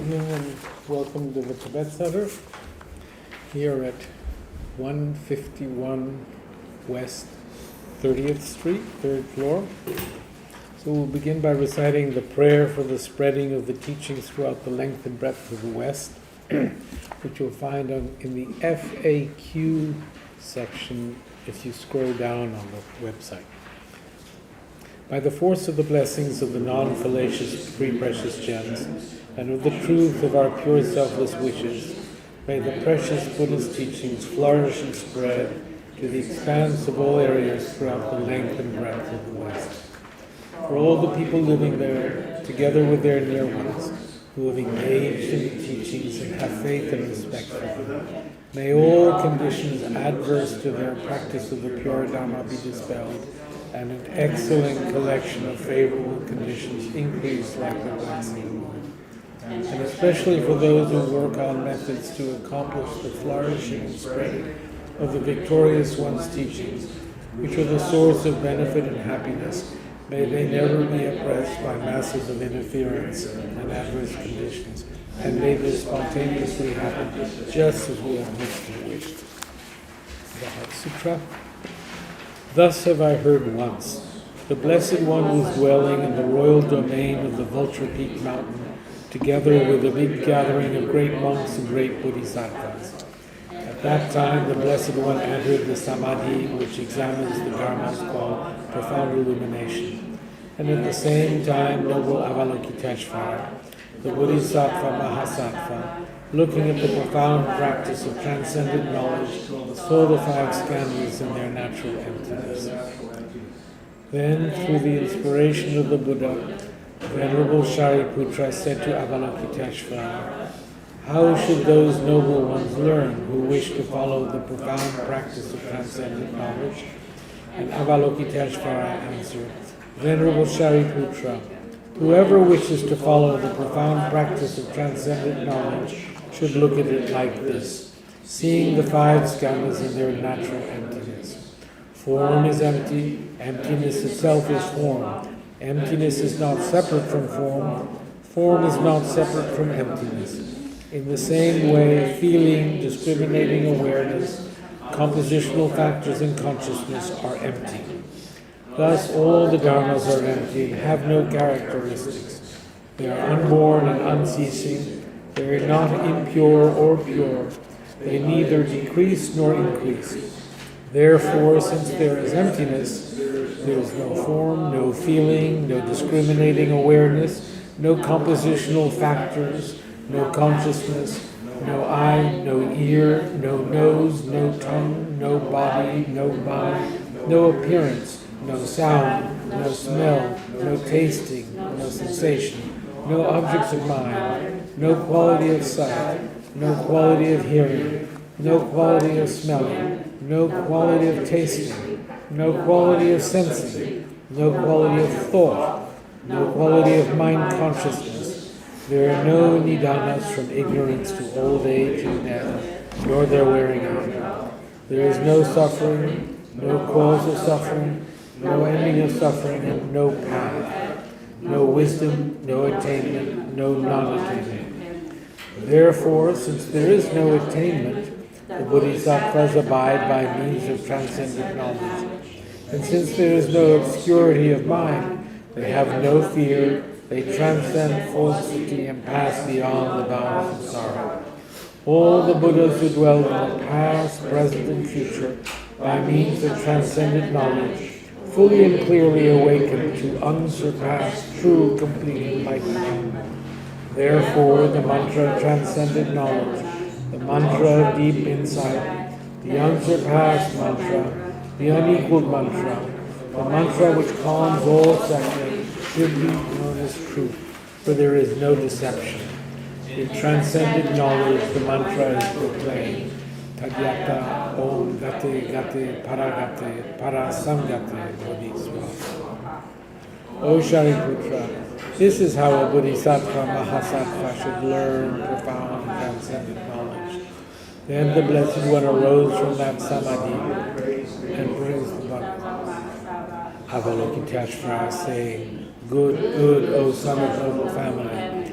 evening and welcome to the Tibet Center here at 151 West 30th Street, 3rd floor. So we'll begin by reciting the prayer for the spreading of the teachings throughout the length and breadth of the West, which you'll find in the FAQ section if you scroll down on the website. By the force of the blessings of the non-fallacious three precious gems, and of the truth of our pure selfless wishes, may the precious Buddha's teachings flourish and spread to the expanse of all areas throughout the length and breadth of the West. For all the people living there, together with their near ones, who have engaged in the teachings and have faith and respect for them, may all conditions adverse to their practice of the pure Dharma be dispelled, and an excellent collection of favorable conditions increase like the waxing moon. And especially for those who work on methods to accomplish the flourishing and spreading of the victorious one's teachings, which are the source of benefit and happiness, may they never be oppressed by masses of interference and adverse conditions, and may this spontaneously happen just as we have wished. The Heart Sutra. Thus have I heard once, the Blessed One was dwelling in the royal domain of the Vulture Peak Mountain, together with a big gathering of great monks and great bodhisattvas. At that time, the Blessed One entered the Samadhi, which examines the dharmas called profound illumination. And at the same time, noble Avalokiteshvara, the Bodhisattva Mahasattva, looking at the profound practice of transcendent knowledge, saw the five skandhas in their natural emptiness. Then, through the inspiration of the Buddha, Venerable Shariputra said to Avalokiteshvara, "How should those noble ones learn who wish to follow the profound practice of transcendent knowledge?" And Avalokiteshvara answered, "Venerable Shariputra, whoever wishes to follow the profound practice of transcendent knowledge should look at it like this, seeing the five skandhas in their natural emptiness. Form is empty, emptiness itself is form. Emptiness is not separate from form, form is not separate from emptiness. In the same way, feeling, discriminating awareness, compositional factors in consciousness are empty. Thus all the dharmas are empty, have no characteristics. They are unborn and unceasing. They are not impure or pure. They neither decrease nor increase. Therefore, since there is emptiness, there is no form, no feeling, no discriminating awareness, no compositional factors, no consciousness, no eye, no ear, no nose, no tongue, no body, no mind, no appearance, no sound, no smell, no tasting, no sensation, no objects of mind, no quality of sight, no quality of hearing, no quality of smelling, no quality of tasting, no quality of sensing, no quality of thought, no quality of mind consciousness. There are no nidanas from ignorance to old age and death, nor their wearing out. There is no suffering, no cause of suffering, no ending of suffering, and no path, no wisdom, no attainment, no non-attainment. Therefore, since there is no attainment, the bodhisattvas abide by means of transcendent knowledge. And since there is no obscurity of mind, they have no fear, they transcend falsity and pass beyond the bounds of sorrow. All the Buddhas who dwell in the past, present, and future, by means of transcendent knowledge, fully and clearly awaken to unsurpassed, true, complete enlightenment. Therefore, the mantra of transcendent knowledge, the mantra of deep insight, the unsurpassed mantra, the unequaled mantra, the mantra which calms all suffering, should be known as truth, for there is no deception. In transcendent knowledge, the mantra is proclaimed, Tadyata Om Gate Gate Paragate Parasamgate Bodhisvaha. O Shariputra, this is how a Bodhisattva Mahasattva should learn profound transcendent knowledge. Then the Blessed One arose from that Samadhi and praised the Buddha. Avalokiteshvara saying, "Good, good, O son of noble family,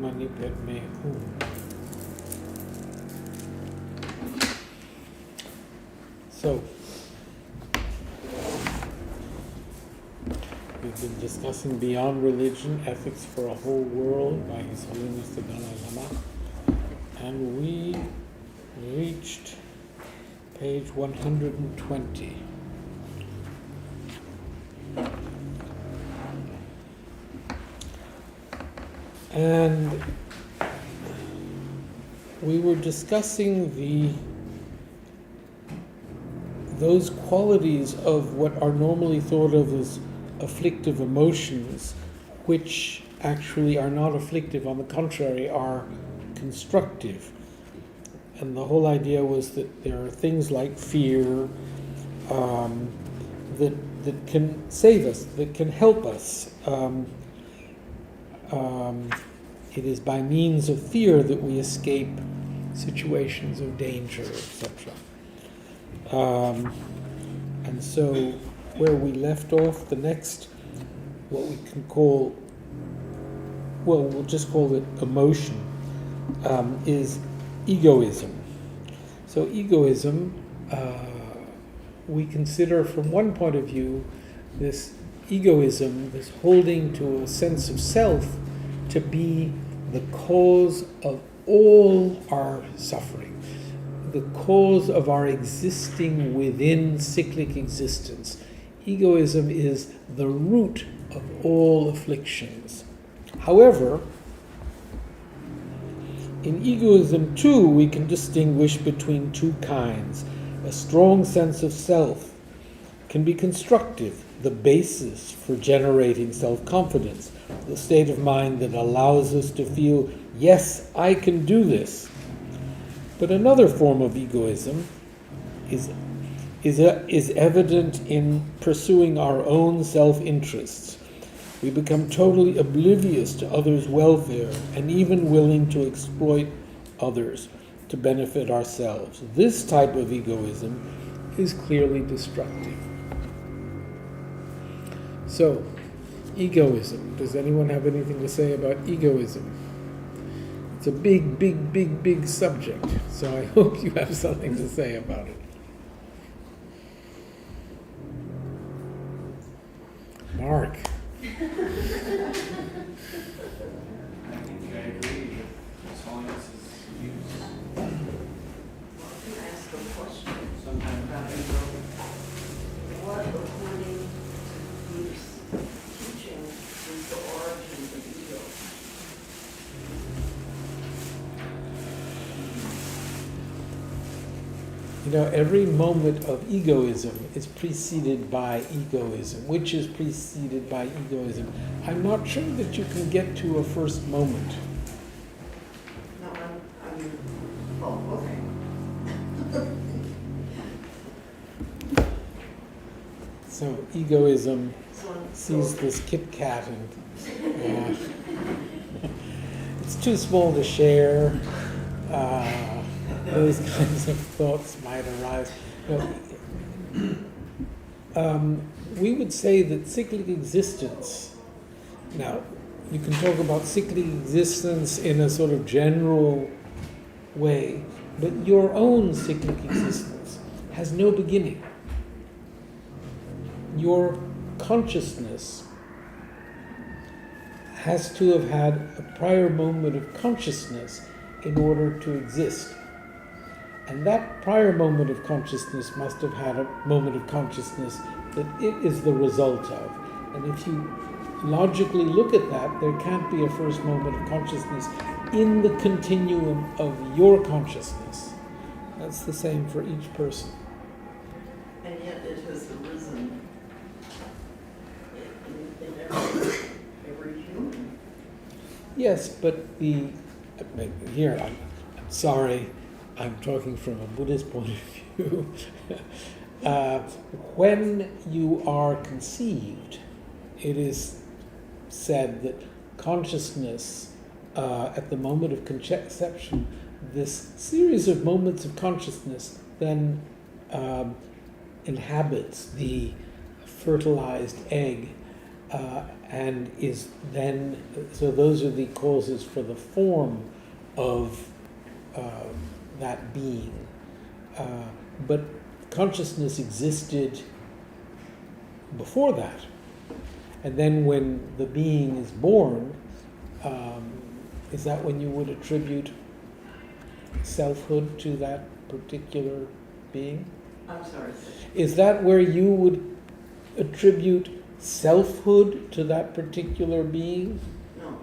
Mani Padme Hum. So, we've been discussing Beyond Religion, Ethics for a Whole World by His Holiness the Dalai Lama, and we reached page 120. And we were discussing those qualities of what are normally thought of as afflictive emotions, which actually are not afflictive, on the contrary, are constructive. And the whole idea was that there are things like fear that can save us, that can help us. It is by means of fear that we escape situations of danger, etc. And so where we left off, the next, what we can call, well, we'll just call it emotion, is egoism. So egoism, we consider from one point of view, this egoism, this holding to a sense of self, to be the cause of all our suffering, the cause of our existing within cyclic existence. Egoism is the root of all afflictions. However, in egoism too, we can distinguish between two kinds. A strong sense of self can be constructive, the basis for generating self-confidence, the state of mind that allows us to feel, yes, I can do this. But another form of egoism is evident in pursuing our own self-interests. We become totally oblivious to others' welfare and even willing to exploit others to benefit ourselves. This type of egoism is clearly destructive. So, egoism. Does anyone have anything to say about egoism? It's a big, big, big, big subject, so I hope you have something to say about it. Mark. I think I agree with science's views. Well, can I ask a question Sometimes about ego? What, according to Buddhist teaching, is the origin of ego? You know, every moment of egoism is preceded by egoism, which is preceded by egoism. I'm not sure that you can get to a first moment. No, oh, okay. So egoism So, sees this Kit Kat and it's too small to share. Those kinds of thoughts might arise. You know, we would say that cyclic existence, now you can talk about cyclic existence in a sort of general way, but your own cyclic existence has no beginning. Your consciousness has to have had a prior moment of consciousness in order to exist. And that prior moment of consciousness must have had a moment of consciousness that it is the result of. And if you logically look at that, there can't be a first moment of consciousness in the continuum of your consciousness. That's the same for each person. and yet it has arisen in every human. Yes, but here, I'm sorry, I'm talking from a Buddhist point of view. When you are conceived, it is said that consciousness, at the moment of conception, this series of moments of consciousness then inhabits the fertilized egg, and is then, so those are the causes for the form of that being. But consciousness existed before that. And then when the being is born, is that when you would attribute selfhood to that particular being? I'm sorry. Is that where you would attribute selfhood to that particular being? No.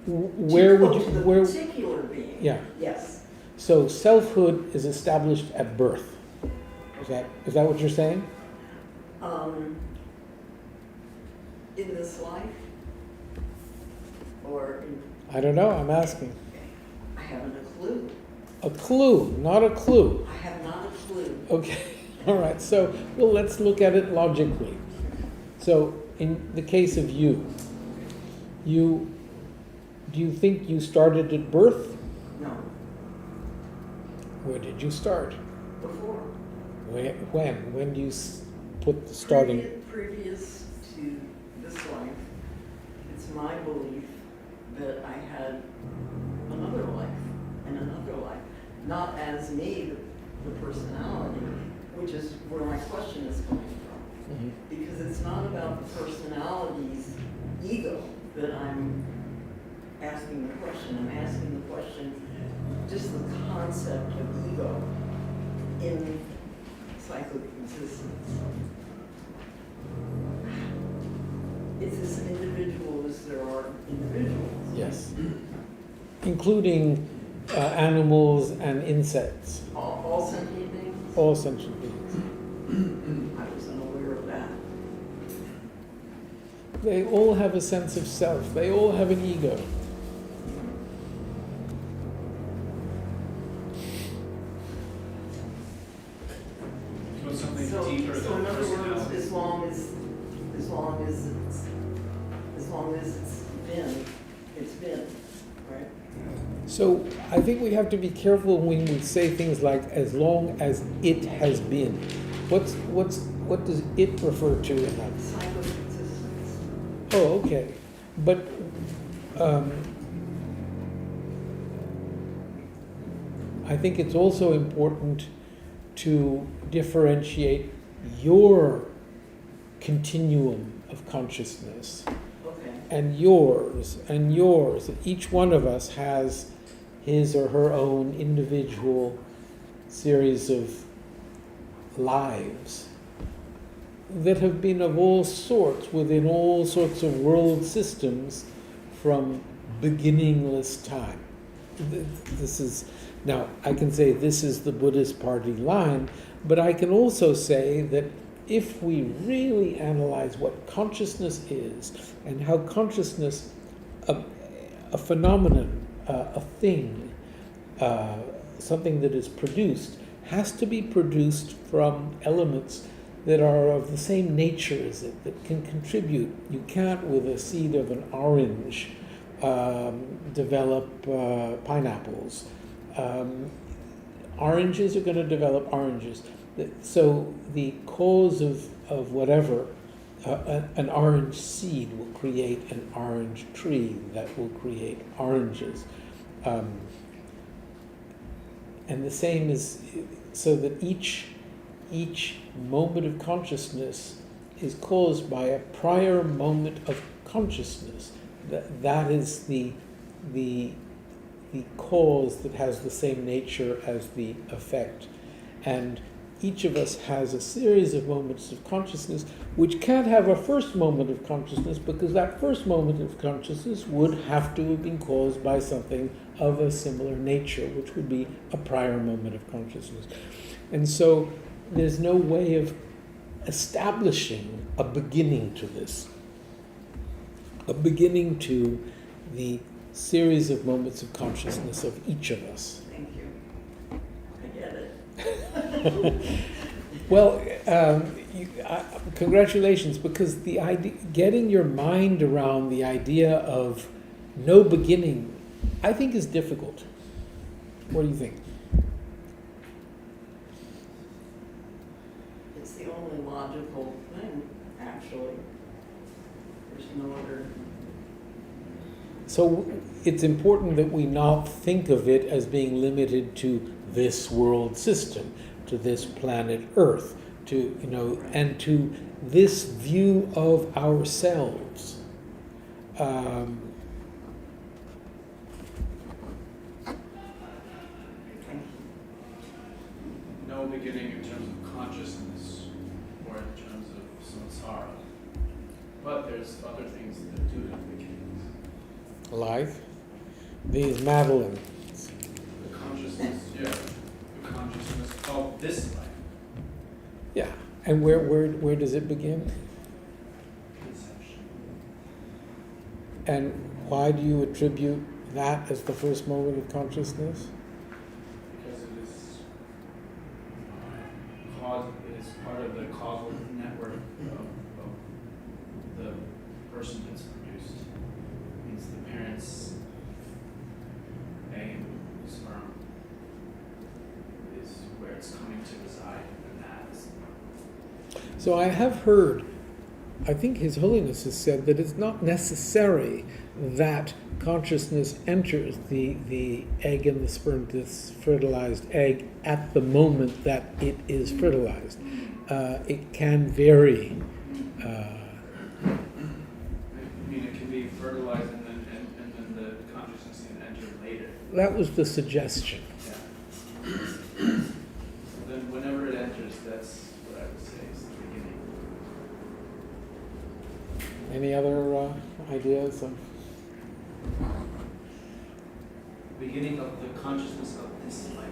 Where would you, To the where, particular being. yeah. Yes. So selfhood is established at birth. Is that what you're saying? In this life? Or in, I don't know, I'm asking. I haven't a clue. A clue, not a clue. I have not a clue. Okay, all right, so, well, let's look at it logically. So, in the case of you, do you think you started at birth? No. Where did you start? before. When do you put the starting? Previous to this life, it's my belief that I had another life and another life. Not as me, the personality, which is where my question is coming from. Mhm. Because it's not about the personality's ego that I'm asking the question. I'm asking the question, just the concept of ego in cyclic existence. It's as individual as there are individuals. Yes. Including animals and insects. All sentient beings? All sentient beings. I was unaware of that. They all have a sense of self. They all have an ego. So something So deeper in than other words, personality. as long as it's been, right? So I think we have to be careful when we say things like "as long as it has been." What does it refer to in that? Cyclic existence. Oh, okay. But I think it's also important to differentiate your continuum of consciousness Okay. and yours and yours. Each one of us has his or her own individual series of lives that have been of all sorts within all sorts of world systems from beginningless time. This is, now I can say this is the Buddhist party line, but I can also say that if we really analyze what consciousness is and how consciousness, a phenomenon, a thing, something that is produced, has to be produced from elements that are of the same nature as it, that can contribute. You can't, with a seed of an orange, develop pineapples. Oranges are going to develop oranges. So the cause of whatever, an orange seed will create an orange tree that will create oranges. And the same is, so that each moment of consciousness is caused by a prior moment of consciousness. That is the cause that has the same nature as the effect. And each of us has a series of moments of consciousness which can't have a first moment of consciousness, because that first moment of consciousness would have to have been caused by something of a similar nature, which would be a prior moment of consciousness. And so there's no way of establishing a beginning to this, a beginning to the series of moments of consciousness of each of us. Thank you. I get it. Well, congratulations, because the idea, getting your mind around the idea of no beginning, I think is difficult. What do you think? It's the only logical thing, actually. There's no other. So it's important that we not think of it as being limited to this world system, to this planet Earth, to, and to this view of ourselves. No beginning in terms of consciousness or in terms of samsara. But there's other things that do have beginnings. Like these Madeline. The consciousness, yeah. The consciousness of this life. Yeah. And where does it begin? Conception. And why do you attribute that as the first moment of consciousness? Because it is it is part of the causal network of the person that's produced. It means the parents' aim, sperm, is where it's coming together. So I have heard, I think His Holiness has said that it's not necessary that consciousness enters the egg and the sperm, this fertilized egg, at the moment that it is fertilized. It can vary. I mean, it can be fertilized and then the consciousness can enter later. That was the suggestion. Yeah. So then whenever it enters, that's what I would say is the beginning. Any other ideas of? Beginning of the consciousness of this life,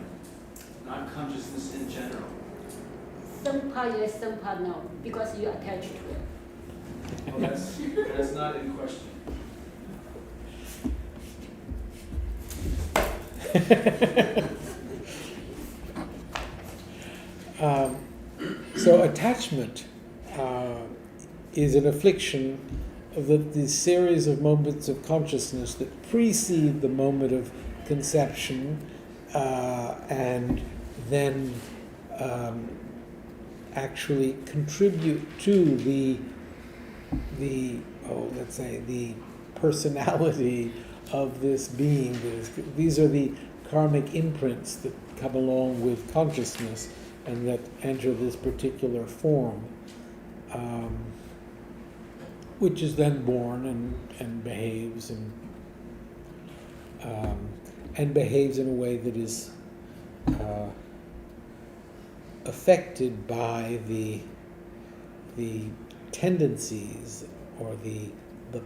not consciousness in general. Some part yes, some part no, because you attach to it. Well, that's not in question. So attachment is an affliction of the series of moments of consciousness that precede the moment of conception and then actually contribute to the let's say the personality of this being. These are the karmic imprints that come along with consciousness and that enter this particular form, which is then born and behaves and behaves in a way that is affected by the tendencies or the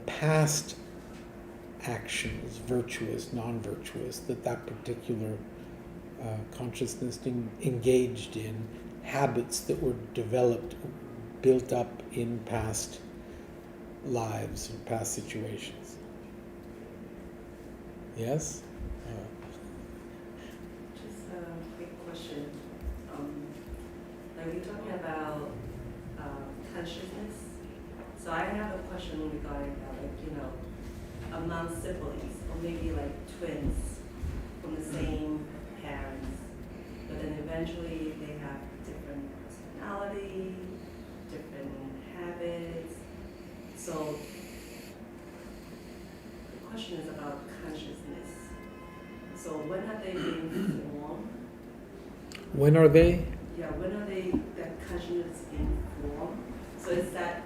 past actions, virtuous, non-virtuous, that particular consciousness engaged in, habits that were developed, built up in past lives and past situations. Yes? Just a quick question. Like we're talking about consciousness. So I have a question regarding that, among siblings, or maybe like twins from the same parents, but then eventually they have different personality, different habits. So the question is about consciousness. So when have they been formed? When are they? Yeah, when are that consciousness being formed? So is that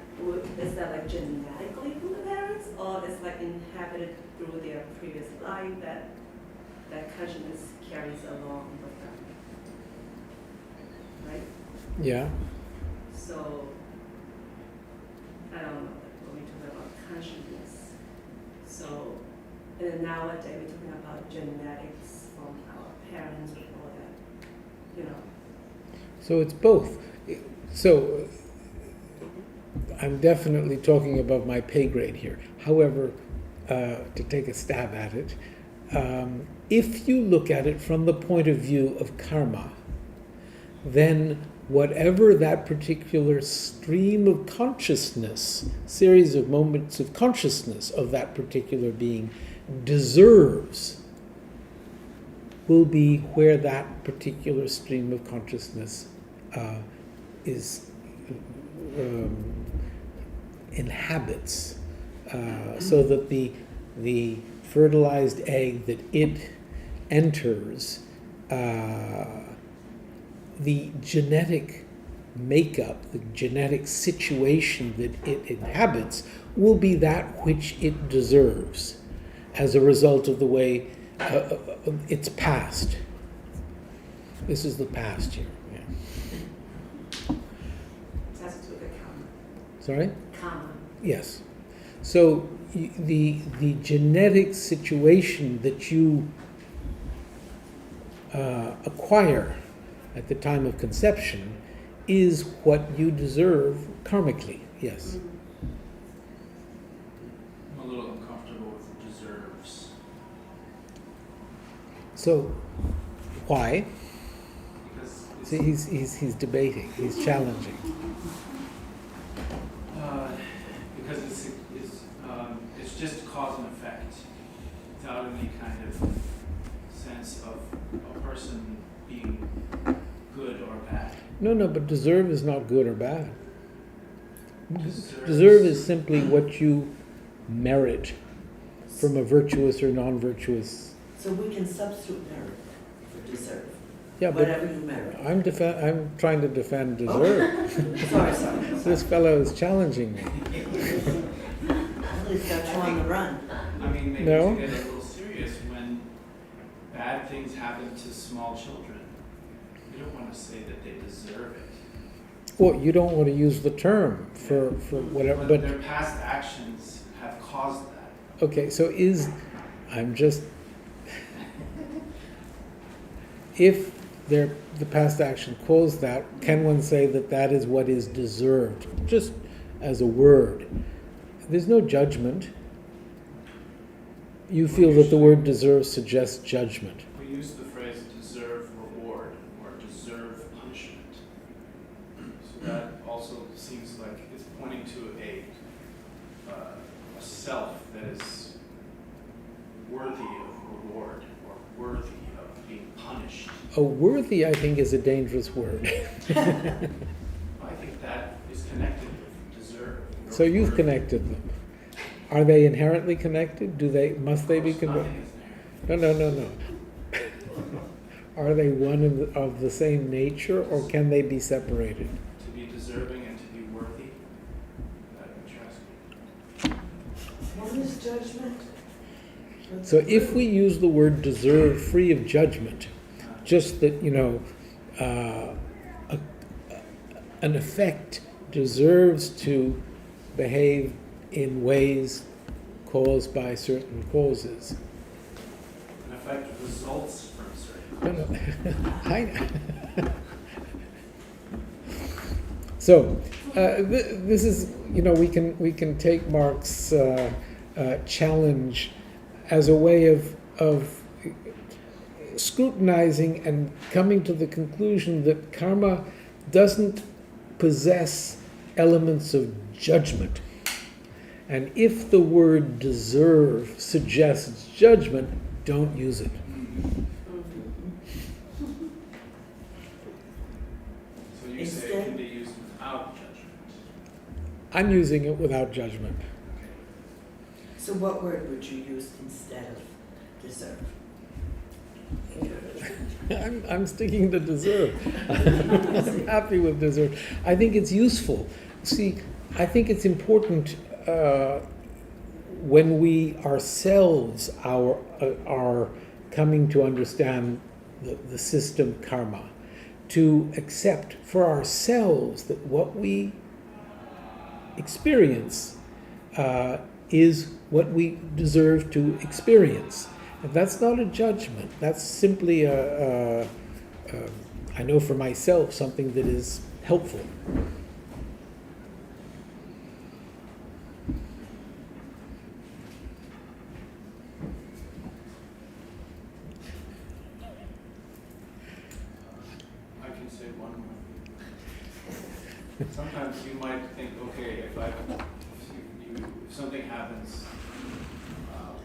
like genetically from the parents, or is like inhabited through their previous life that consciousness carries along with them? Right? Yeah. So I don't know, like when we talk about consciousness. So and nowadays we're talking about genetics from our parents and all that, So it's both. So I'm definitely talking above my pay grade here. However, to take a stab at it, if you look at it from the point of view of karma, then whatever that particular stream of consciousness, series of moments of consciousness of that particular being deserves, will be where that particular stream of consciousness is inhabits, so that the fertilized egg that it enters, the genetic makeup, the genetic situation that it inhabits will be that which it deserves as a result of the way it's past. This is the past here. Yeah. it has to do with the karma. Sorry? Karma. Yes. So the genetic situation that you acquire at the time of conception is what you deserve karmically. Yes. I'm a little uncomfortable with deserves. So why? Because it's, See, he's debating. He's challenging. because it's just cause and effect, without any kind of sense of a person being good or bad. No, but deserve is not good or bad. Deserve is simply what you merit from a virtuous or non-virtuous. So we can substitute merit for deserve, Yeah, but whatever you merit. I'm trying to defend deserve. Sorry. This fellow is challenging me. Well, he's got you on the run. I mean, maybe No. to get a little serious, when bad things happen to small children, you don't want to say that they deserve it. Well, you don't want to use the term for whatever, but their past actions have caused that. okay, so if the past action caused that, can one say that that is what is deserved? Just as a word. There's no judgment. You feel that the word deserve suggests judgment. We use the phrase deserve reward or deserve punishment. So that also seems like it's pointing to a self that is worthy of reward or worthy of being punished. Oh, worthy, I think, is a dangerous word. I think that is connected with deserve. So you've connected them. Are they inherently connected? Must they be connected? Nothing is there. No. Are they one of the same nature, or can they be separated? To be deserving and to be worthy, that interests me. What is judgment? So if we use the word deserve free of judgment, just that, an effect deserves to behave in ways caused by certain causes. An effect results from certain. No. So this is, we can take Mark's challenge as a way of scrutinizing and coming to the conclusion that karma doesn't possess elements of judgment. And if the word deserve suggests judgment, don't use it. So you say it can be used without judgment. I'm using it without judgment. So what word would you use instead of deserve? I'm sticking to deserve. I'm happy with deserve. I think it's useful. See, I think it's important when we ourselves are coming to understand the system karma, to accept for ourselves that what we experience is what we deserve to experience. And that's not a judgment. That's simply I know for myself, something that is helpful. I can say one more. Sometimes you might think, okay, if something happens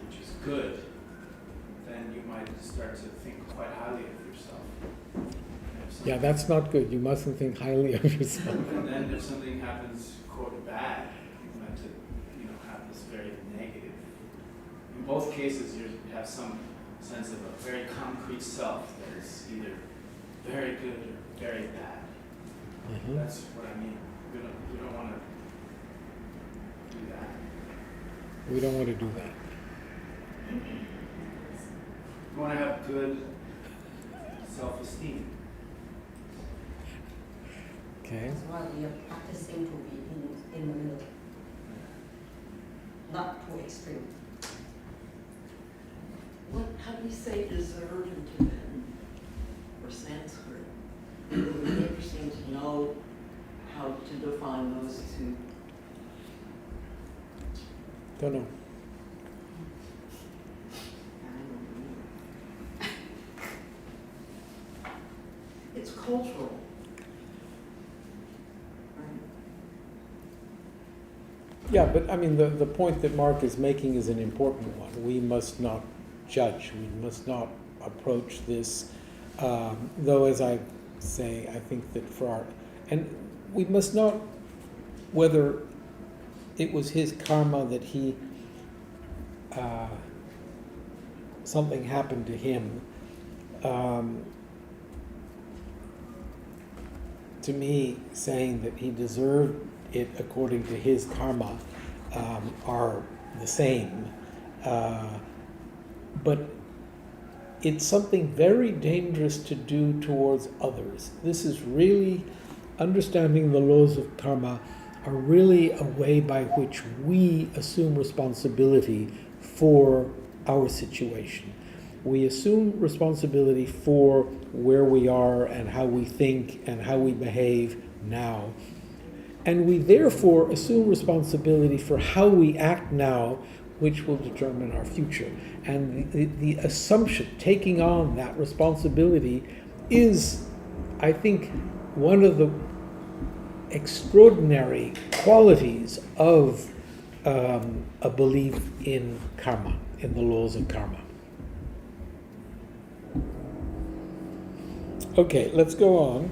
which is good, then you might start to think quite highly of yourself. Yeah, that's not good. You mustn't think highly of yourself. And then if something happens, quote, bad, you might have this very negative. In both cases, you have some sense of a very concrete self that is either very good or very bad. Mhm. That's what I mean. We don't want to do that. We don't want to do that. We want to have good self-esteem. Okay. That's why we are practicing to be in the middle, not too extreme. How do you say deserve in Tibetan or Sanskrit? It would be interesting to know how to define those two. Don't know. It's cultural. Right? Yeah, but I mean, the point that Mark is making is an important one. We must not judge. We must not approach this, though, as I say, I think that and we must not, whether it was his karma that he something happened to him. To me, saying that he deserved it according to his karma are the same. But it's something very dangerous to do towards others. This is really, understanding the laws of karma are really a way by which we assume responsibility for our situation. We assume responsibility for where we are and how we think and how we behave now. And we therefore assume responsibility for how we act now, which will determine our future. And the assumption, taking on that responsibility, is, I think, one of the extraordinary qualities of a belief in karma, in the laws of karma. Okay, let's go on.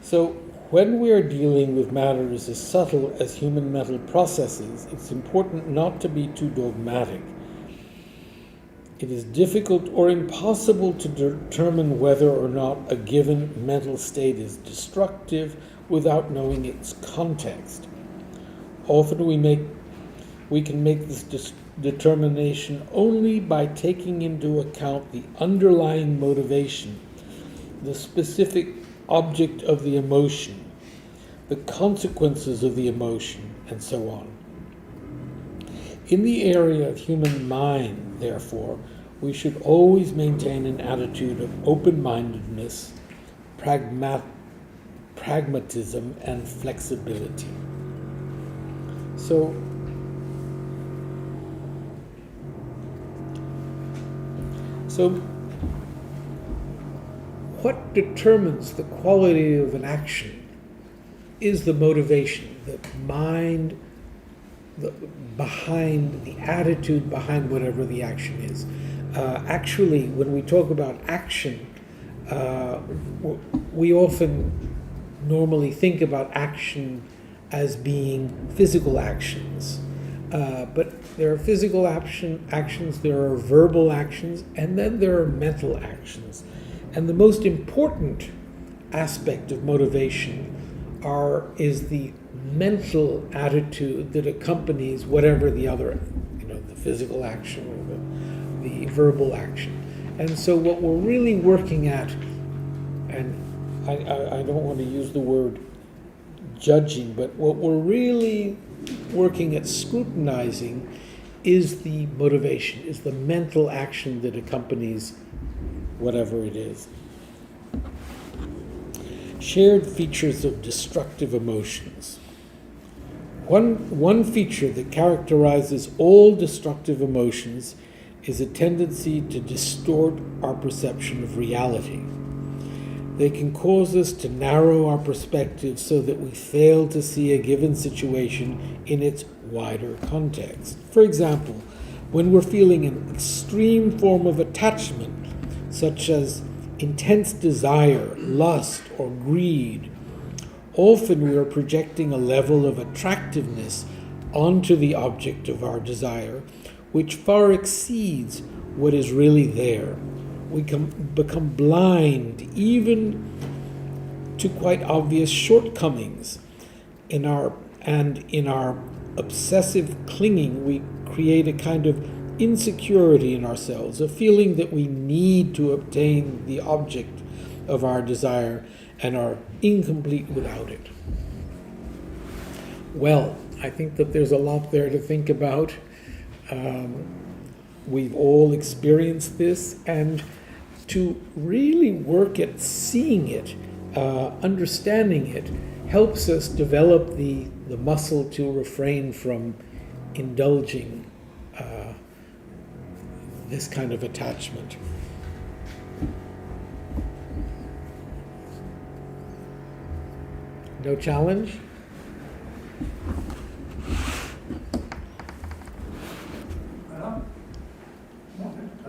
So, when we are dealing with matters as subtle as human mental processes, it's important not to be too dogmatic. It is difficult or impossible to determine whether or not a given mental state is destructive without knowing its context. Often we can make this determination only by taking into account the underlying motivation, the specific object of the emotion, the consequences of the emotion, and so on. In the area of human mind, therefore, we should always maintain an attitude of open-mindedness, pragmatism, and flexibility. So, what determines the quality of an action is the motivation, the mind behind, the attitude behind whatever the action is. Actually, when we talk about action, we often normally think about action as being physical actions. But there are physical actions, there are verbal actions, and then there are mental actions. And the most important aspect of motivation is the mental attitude that accompanies whatever the other, the physical action or the verbal action. And so what we're really working at, and I don't want to use the word judging, but what we're really working at scrutinizing is the motivation, is the mental action that accompanies whatever it is. Shared features of destructive emotions. One feature that characterizes all destructive emotions is a tendency to distort our perception of reality. They can cause us to narrow our perspective so that we fail to see a given situation in its wider context. For example, when we're feeling an extreme form of attachment, such as intense desire, lust, or greed, often we are projecting a level of attractiveness onto the object of our desire, which far exceeds what is really there. We can become blind even to quite obvious shortcomings. In our obsessive clinging, we create a kind of insecurity in ourselves, a feeling that we need to obtain the object of our desire and are incomplete without it. Well, I think that there's a lot there to think about. We've all experienced this, and to really work at seeing it, understanding it, helps us develop the muscle to refrain from indulging this kind of attachment. No challenge? I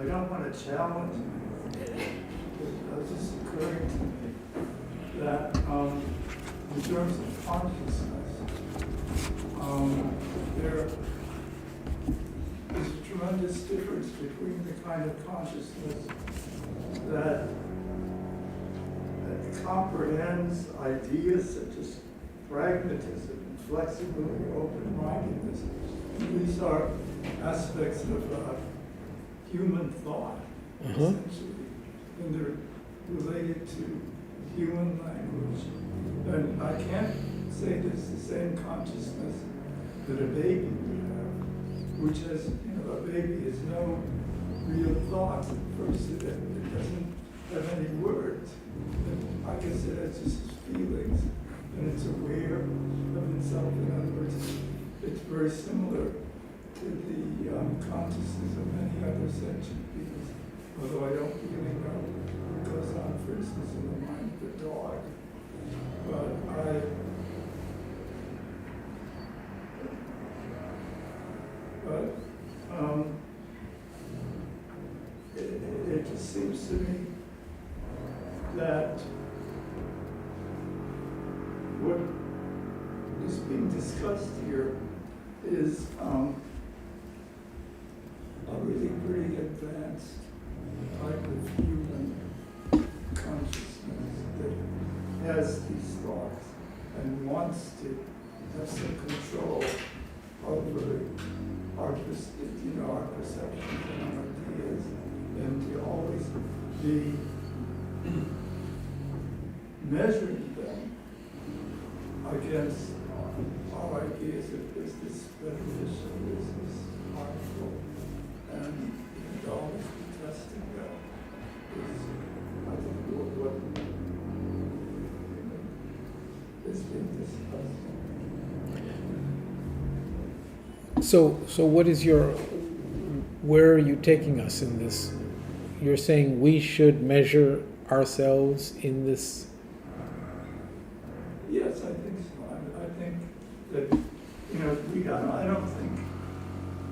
don't want to challenge. was just occurring to me that in terms of consciousness, there is a tremendous difference between the kind of consciousness that comprehends ideas such as pragmatism and flexibility, open-mindedness. These are aspects of human thought, essentially, and they're related to human language. And I can't say there's the same consciousness that a baby would have, which has, a baby has no real thoughts at first. It doesn't have any words. And I guess it has just feelings, and it's aware of itself. In other words, it's very similar to the consciousness of many other sentient beings, although I don't really know what goes on, for instance, in the mind of a dog. It just seems to me that what is being discussed here is a really pretty advanced type of human consciousness that has these thoughts and wants to have some control over our perceptions and our ideas, and to always be measuring them against our ideas of is this beneficial, is this harmful, and to always be testing that is, I think, what is being discussed. So what is where are you taking us in this? You're saying we should measure ourselves in this? Yes, I think so. I think that, I don't think,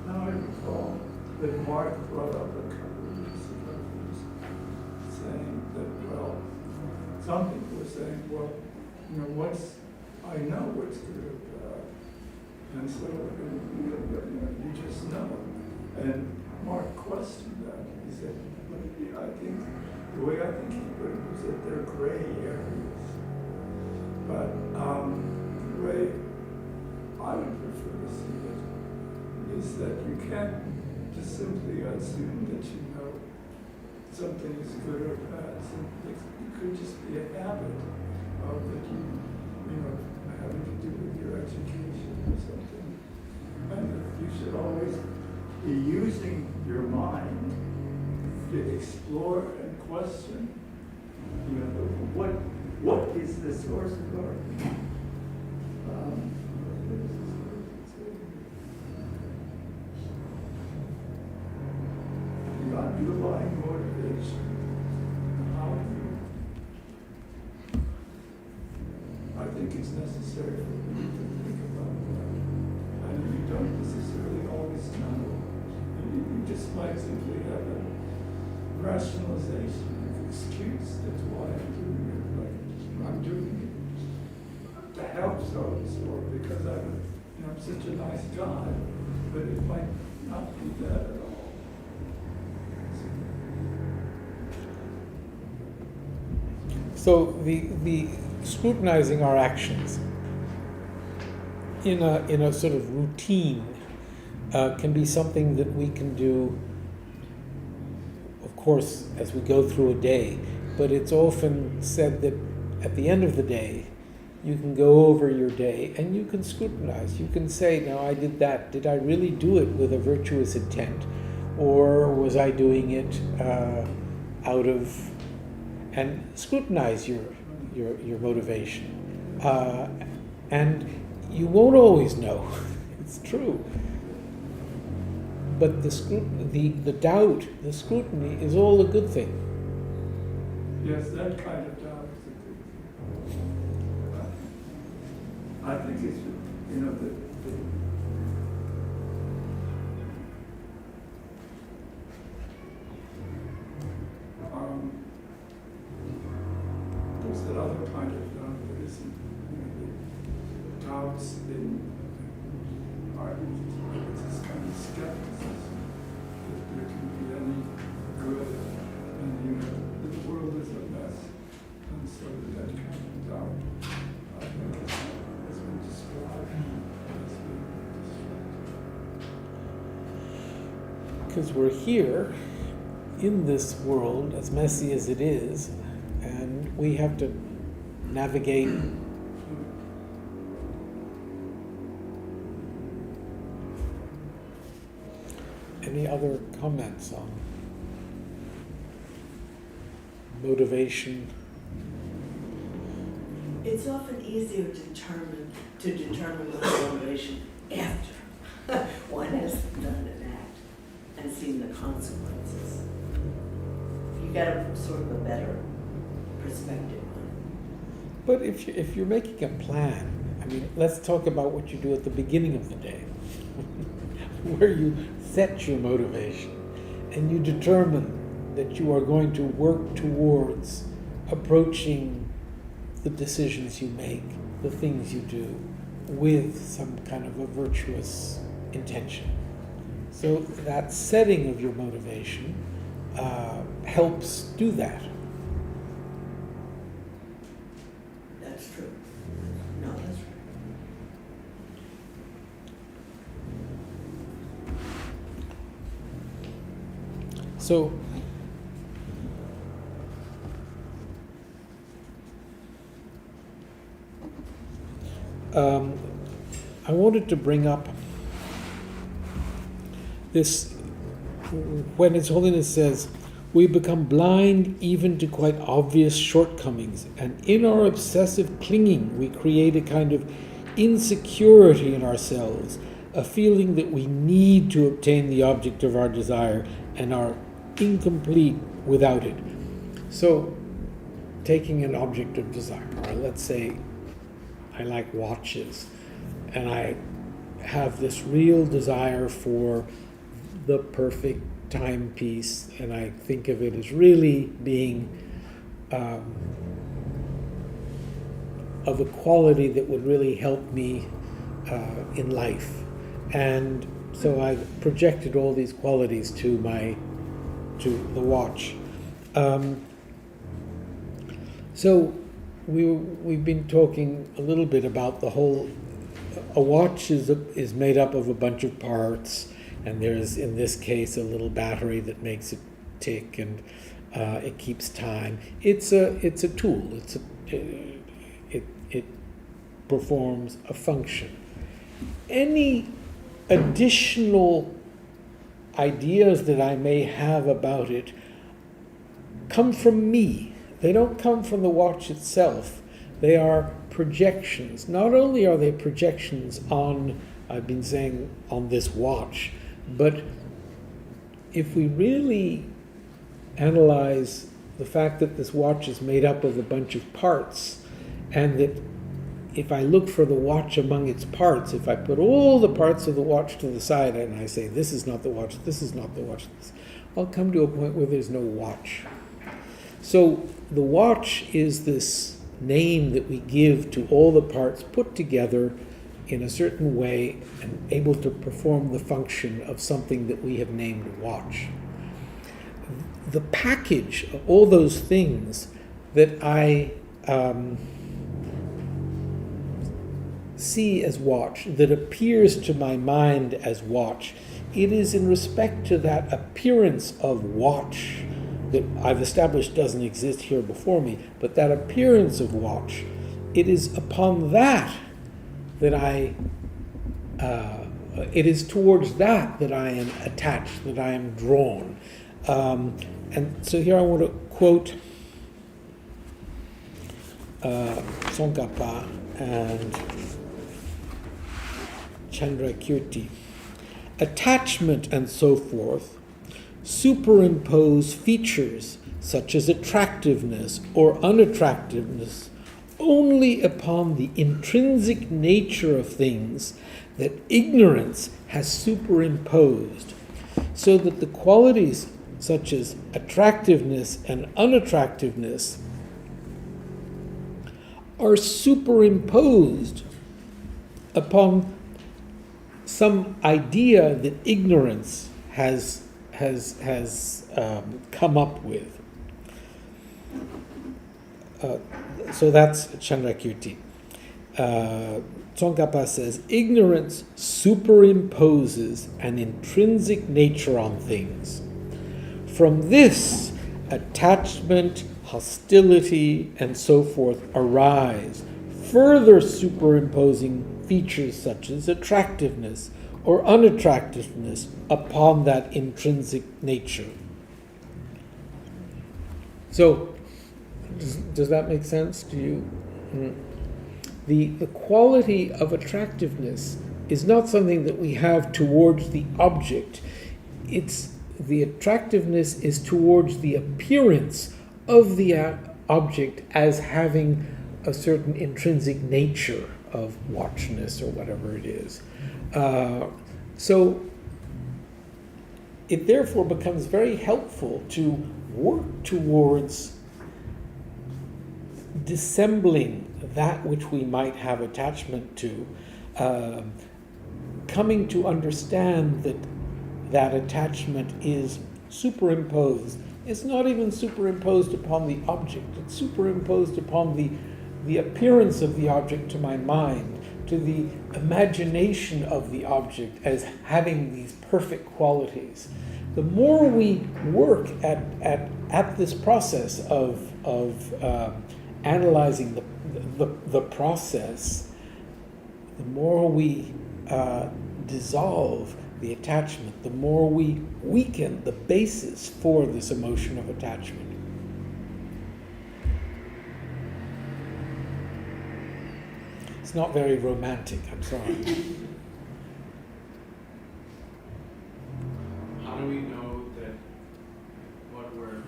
now I recall that Mark brought up a couple of weeks ago, he was saying that, well, some people were saying, well, I know what's good or bad, and so, you just know. And Mark questioned that. He said, but I think, the way I think he put it was that they're gray areas. But the way I would prefer to see it is that you can't just simply assume that you know something is good or bad. So it could just be a habit of that having to do with your education or something. And you should always be using your mind to explore and question, what is the source of our the underlying motivation. I think it's necessary for you to think about that. And you don't necessarily always know. You just might simply have a rationalization, an excuse. That's why I'm doing it. Like, I'm doing it to help so or because I'm such a nice guy. But it might not be that at all. So the scrutinizing our actions in a sort of routine can be something that we can do, of course, as we go through a day. But it's often said that at the end of the day, you can go over your day and you can scrutinize. You can say, now I did that. Did I really do it with a virtuous intent? Or was I doing it out of... And scrutinize your motivation. And you won't always know. It's true. But the doubt, the scrutiny is all a good thing. Yes, that kind of doubt is a good thing. I think it's, that other kind of Buddhism, the Taoists in art, it's this kind of skepticism that there can be any good, and that the world is a mess, and so that kind of doubt, I think, has been described as being destructive. Because we're here in this world, as messy as it is, and we have to navigate. Any other comments on motivation? It's often easier to determine one's motivation after one has done an act and seen the consequences. You get a sort of a better perspective on But if you're making a plan, I mean, let's talk about what you do at the beginning of the day, where you set your motivation and you determine that you are going to work towards approaching the decisions you make, the things you do, with some kind of a virtuous intention. So that setting of your motivation helps do that. it. That's true. No, that's right. So, I wanted to bring up this, when His Holiness says, we become blind even to quite obvious shortcomings, and in our obsessive clinging we create a kind of insecurity in ourselves, a feeling that we need to obtain the object of our desire and are incomplete without it. So, taking an object of desire, or let's say I like watches, and I have this real desire for the perfect timepiece, and I think of it as really being of a quality that would really help me in life. And so I projected all these qualities to the watch. So we've been talking a little bit about the whole. A watch is made up of a bunch of parts, and there's, in this case, a little battery that makes it tick, and it keeps time. It's a tool. It performs a function. Any additional ideas that I may have about it come from me. They don't come from the watch itself. They are projections. Not only are they projections on, I've been saying, on this watch, but if we really analyze the fact that this watch is made up of a bunch of parts, and that if I look for the watch among its parts, if I put all the parts of the watch to the side and I say, this is not the watch, this is not the watch, I'll come to a point where there's no watch. So the watch is this name that we give to all the parts put together in a certain way and able to perform the function of something that we have named watch. The package of all those things that I see as watch, that appears to my mind as watch, it is in respect to that appearance of watch that I've established doesn't exist here before me, but that appearance of watch, it is upon that I, it is towards that I am attached, that I am drawn. And so here I want to quote Tsongkhapa and Chandrakirti. Attachment and so forth superimpose features such as attractiveness or unattractiveness only upon the intrinsic nature of things that ignorance has superimposed, so that the qualities such as attractiveness and unattractiveness are superimposed upon some idea that ignorance has come up with. So that's Chandrakirti. Tsongkhapa says, ignorance superimposes an intrinsic nature on things. From this, attachment, hostility, and so forth arise, further superimposing features such as attractiveness or unattractiveness upon that intrinsic nature. So, does that make sense to you? The quality of attractiveness is not something that we have towards the object. The attractiveness is towards the appearance of the object as having a certain intrinsic nature of watchness or whatever it is. So it therefore becomes very helpful to work towards dissembling that which we might have attachment to, coming to understand that that attachment is superimposed. It's not even superimposed upon the object, it's superimposed upon the appearance of the object to my mind, to the imagination of the object as having these perfect qualities. The more we work at this process of analyzing the process, the more we dissolve the attachment, the more we weaken the basis for this emotion of attachment. It's not very romantic, I'm sorry. How do we know that what we're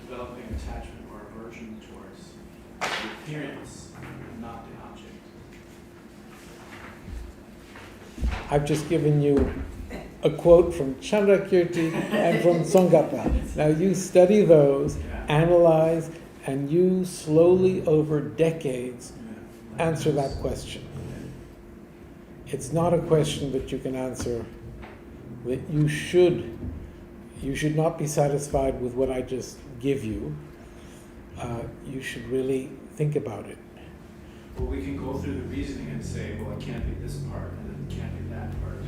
developing attachment or aversion towards the appearance, not the object? I've just given you a quote from Chandrakirti and from Tsongkhapa. Now you study those, analyze, and you slowly over decades answer that question. It's not a question that you can answer, that you should not be satisfied with what I just give you. You should really think about it. Well, we can go through the reasoning and say, well, it can't be this part, and it can't be that part.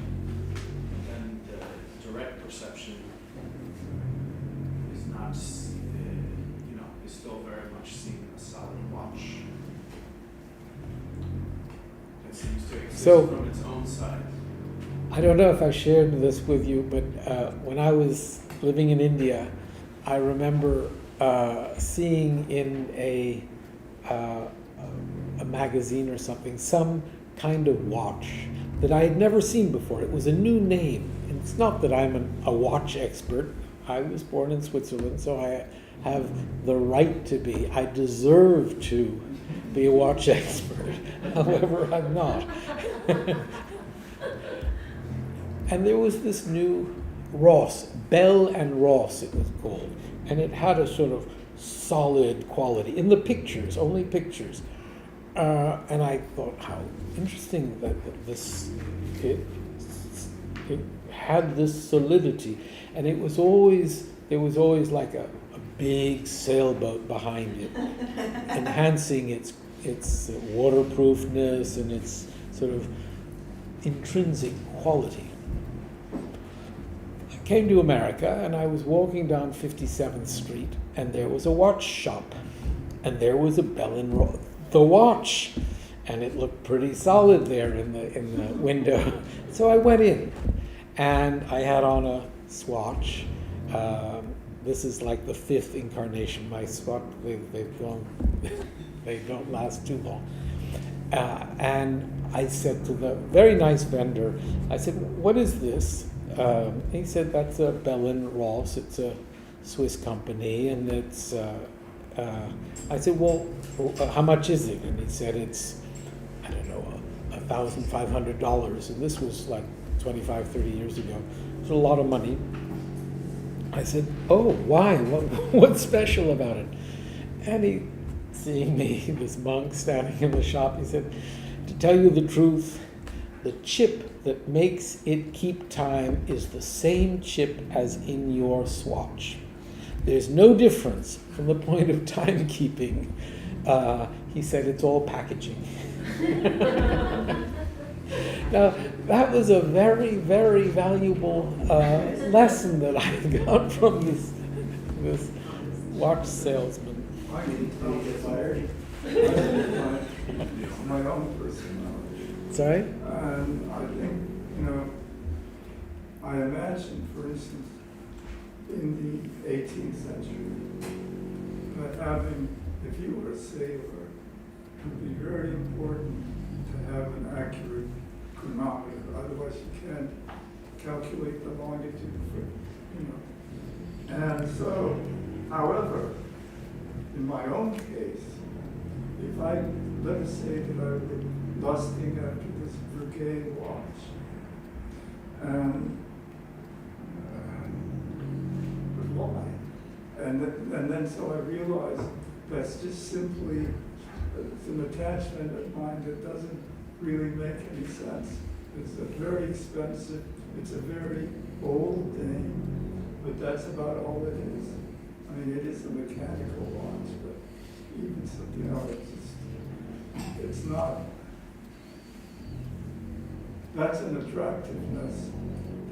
But then the direct perception is not, is still very much seen as a solid watch. It seems to exist from its own side. I don't know if I shared this with you, but when I was living in India, I remember seeing in a magazine or something, some kind of watch that I had never seen before. It was a new name. And it's not that I'm a watch expert. I was born in Switzerland, so I have the right to be. I deserve to be a watch expert. However, I'm not. And there was this new Ross, Bell and Ross it was called. And it had a sort of solid quality in the pictures, only pictures. And I thought, how interesting that it had this solidity, and there was always like a big sailboat behind it, enhancing its waterproofness and its sort of intrinsic quality. I came to America, and I was walking down 57th Street, and there was a watch shop, and there was a Bell and Ross. The watch, and it looked pretty solid there in the window. So I went in, and I had on a swatch. This is like the 5th incarnation. My swatch, they've gone, they don't last too long. And I said to the very nice vendor, I said, "What is this?" He said, "That's a Bell and Ross. It's a Swiss company, and it's." I said, "Well, how much is it?" And he said, "It's, I don't know, $1,500. And this was like 25, 30 years ago. It's a lot of money. I said, "Oh, why? What's special about it?" And he seeing me, this monk standing in the shop, he said, "To tell you the truth, the chip that makes it keep time is the same chip as in your Swatch. There's no difference from the point of timekeeping." He said, "It's all packaging." Now, that was a very, very valuable lesson that I got from this watch salesman. I can tell get fired. My own personality. Sorry? And I think, I imagine, for instance, in the 18th century, that having, if you were a sailor, it would be very important to have an accurate chronometer. Otherwise, you can't calculate the longitude for, And so, however, in my own case, if I, let us say that I were lusting after this brigade watch, and but why? And then so I realized that's just simply it's an attachment of mine that doesn't really make any sense. It's a very expensive, it's a very old thing, but that's about all it is. I mean, it is a mechanical watch, but even so, it's not. That's an attractiveness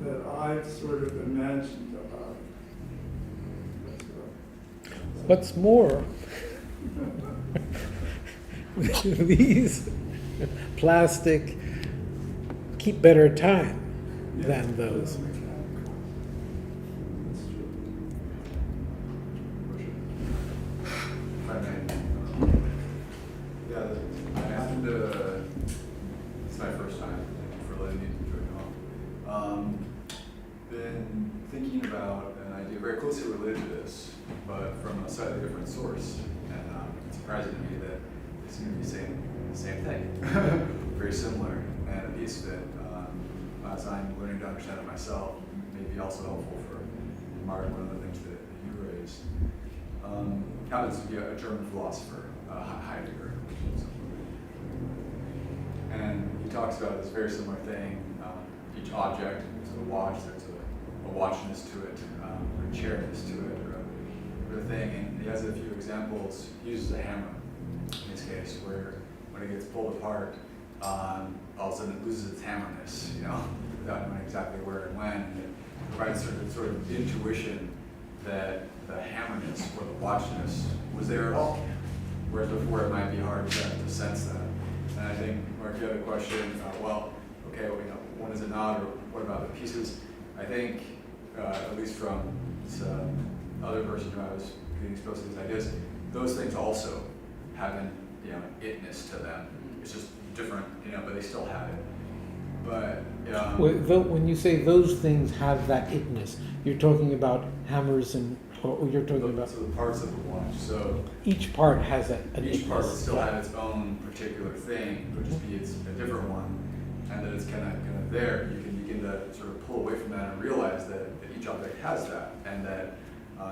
that I've sort of imagined about it. What's more, these plastic keep better time than those. If I may. I happened to, it's my first time, thank you for letting me join on. Been thinking about an idea very closely related to this, but from a slightly different source. And it's surprising to me that they seem to be saying the same thing, very similar. And a piece of it, as I'm learning to understand it myself, may be also helpful for Mark, one of the things that you raised. Happens to be a German philosopher, Heidegger. And he talks about this very similar thing. Each object is a watch, there's a watchness to it, or a chairness to it, or a thing. And he has a few examples. He uses a hammer in this case, where when it gets pulled apart, all of a sudden it loses its hammerness, without knowing exactly where and when. And it provides sort of intuition that the hammerness or the watchness was there at all, whereas before it might be hard to sense that. And I think, Mark, you had a question, when is it not, or what about the pieces? I think, at least from this other person who I was getting exposed to these ideas, those things also have an itness to them. It's just different, but they still have it. But When you say those things have that itness, you're talking about hammers or you're talking about... So the parts of the watch. So each part has an each itness. part will still have its own particular thing, but just be it's a different one, and that it's kind of there. You can begin to sort of pull away from that and realize that each object has that, and that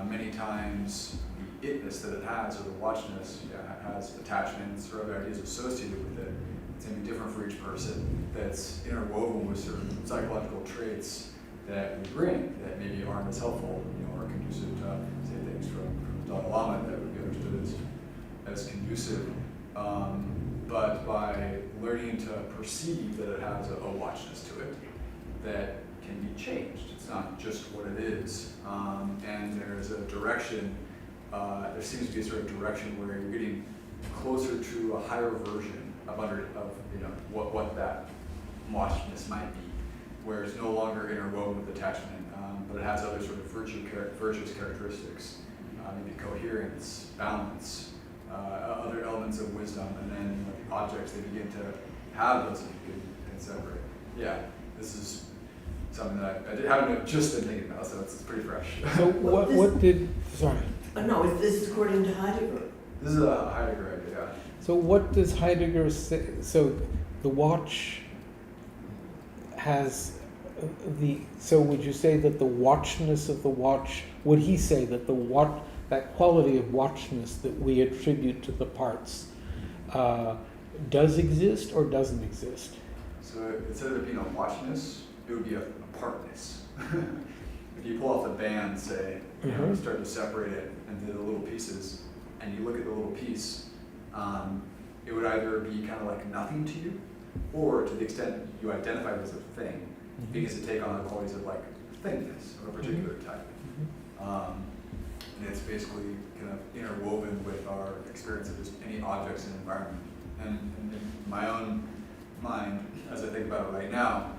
many times the itness that it has, or the watchness, has attachments or other ideas associated with it. It's going to be different for each person. That's interwoven with certain psychological traits that we bring that maybe aren't as helpful, or conducive to, say, things from Dalai Lama that would be understood as conducive. But by learning to perceive that it has a watchness to it that can be changed. It's not just what it is. And there's a direction, there seems to be a sort of direction where you're getting closer to a higher version of what that watchness might be, where it's no longer interwoven with attachment, but it has other sort of virtuous characteristics, maybe coherence, balance, other elements of wisdom, and then the objects they begin to have those and separate. Yeah, this is something that I haven't just been thinking about, so it's pretty fresh. So what did... Sorry. No, this is according to Heidegger. This is a Heidegger idea. So what does Heidegger say? So the watch has so would you say that the watchness of the watch, would he say that that quality of watchness that we attribute to the parts does exist or doesn't exist? So instead of it being a watchness, it would be a partness. If you pull off the band, say, you know, you start to separate it into the little pieces, and you look at the little piece, it would either be kind of like nothing to you, or to the extent you identify it as a thing, it begins to take on the qualities of like thingness of a particular type. And it's basically kind of interwoven with our experience of just any objects in the environment. And in my own mind, as I think about it right now,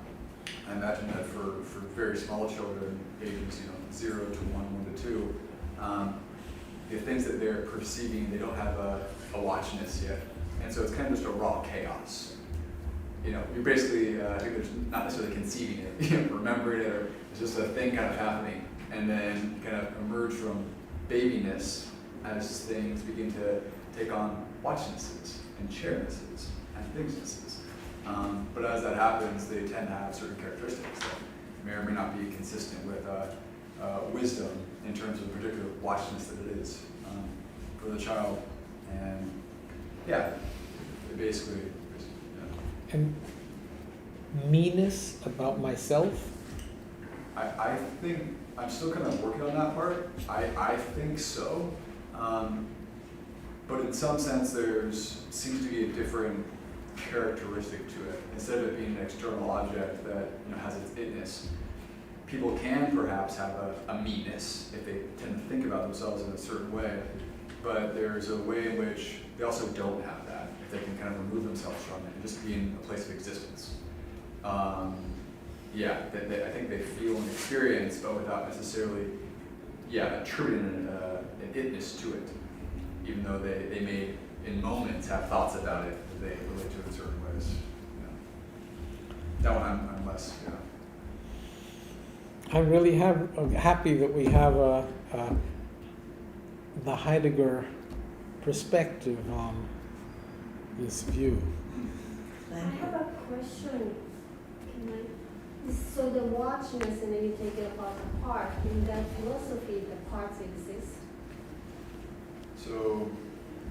I imagine that for very small children, ages 0 to 1, 1 to 2, the things that they're perceiving, they don't have a watchness yet, and so it's kind of just a raw chaos. You're basically, I think there's not necessarily conceiving it, remembering it, or it's just a thing kind of happening, and then kind of emerge from babiness as things begin to take on watchnesses and chairnesses and thingsnesses. But as that happens, they tend to have certain characteristics that may or may not be consistent with wisdom in terms of the particular watchness that it is for the child. And yeah, it basically. And meanness about myself? I think I'm still kind of working on that part. I think so. But in some sense, seems to be a different characteristic to it. Instead of it being an external object that has its itness, people can perhaps have a meanness if they tend to think about themselves in a certain way. But there's a way in which they also don't have that, if they can kind of remove themselves from it and just be in a place of existence. I think they feel and experience, but without necessarily, attributing an itness to it, even though they may, in moments, have thoughts about it that they relate to in certain ways. That one I'm less, I'm really happy that we have the Heidegger perspective on this view. I have a question. So the watchness, and then you take it apart, in that philosophy, the parts exist? So